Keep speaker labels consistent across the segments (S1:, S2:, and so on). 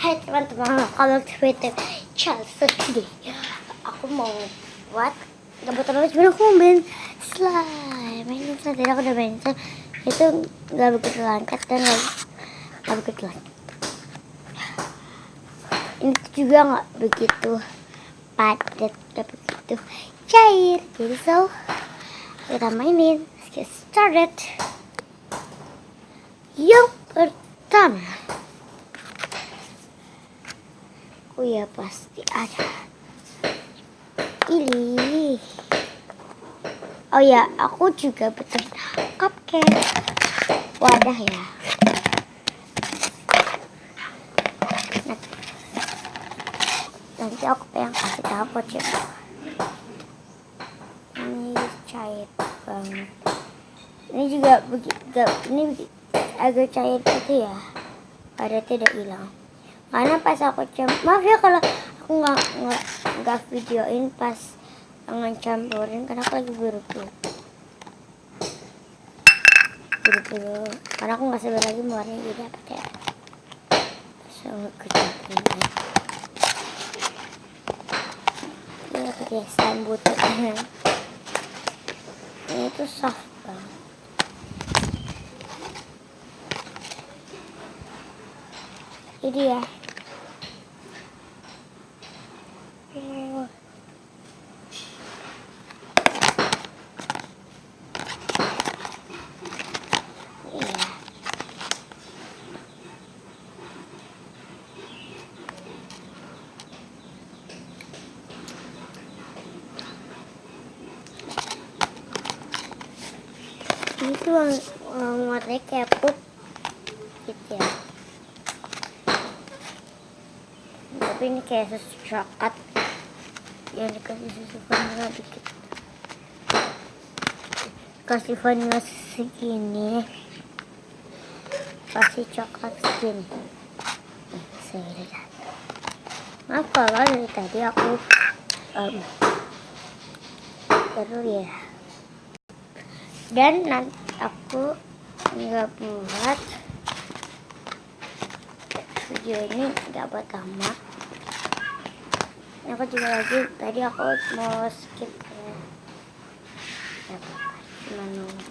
S1: Hai teman-teman, kalau Twitter Chelsea today aku mau buat gak terus sebenarnya aku mau main slime. Main slime tadi aku udah main slime itu gak begitu langkat dan gak begitu langkat. Ini juga gak begitu padat, gak begitu cair. Jadi kita mainin. Let's get started. Yang pertama, oh ya pasti ada ini. Oh ya, aku juga betul cupcake. Wadah ya. Nanti aku pengen kasih tahu kocok. Ini cair banget. Ini juga ini agak cair gitu ya. Pada tidak hilang. Karena pas aku maaf ya kalau aku nggak videoin pas campurin karena aku lagi buru-buru karena aku nggak sabar lagi muarnya jadi apa ya sangat kecampurin ya kebiasaan butuh ini tuh soft banget. Ini ya. Ini tuh warnanya kayak put gitu ya. Tapi ini kayak susu coklat yang dikasih susu vanilla dikit. Kasih vanilla segini, kasih coklat segini. Saya lihat. Maaf kalau dari tadi aku terus ya. Dan nanti aku nggak buat video ini nggak buat lama. Aku juga lagi tadi aku mau skip ya. Cuma nunggu.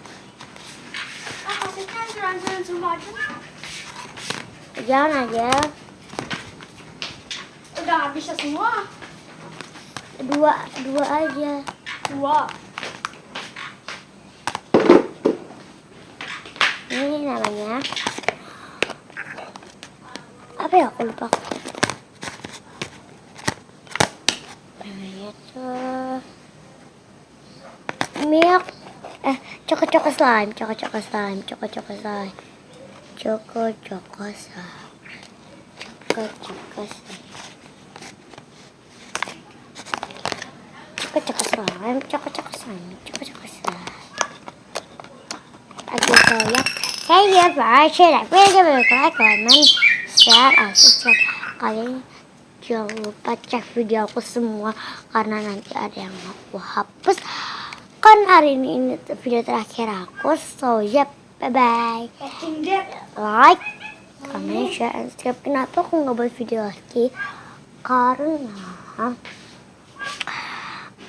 S1: Jangan aja.
S2: Udah nggak bisa semua.
S1: Dua aja.
S2: Dua.
S1: Ini namanya apa ya, aku lupa. Namanya tuh milk choco slime. Saya share video, like, comment, share, subscribe. Kalian jangan lupa cek video aku semua karena nanti ada yang aku hapus. Kan hari ini video terakhir aku. So yep, bye bye. Like, comment, share, and subscribe. Kenapa aku nggak buat video lagi? Karena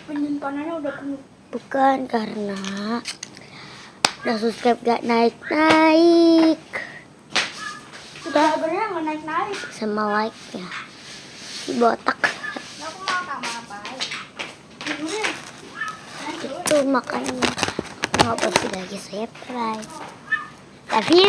S2: penyimpanannya udah penuh.
S1: Bukan karena udah subscribe gak naik.
S2: Udah bener nggak naik.
S1: Sama like-nya si botak.
S2: Aku mau tambah apa?
S1: Itu makanya aku nggak buat video lagi. So ya bye. Tapi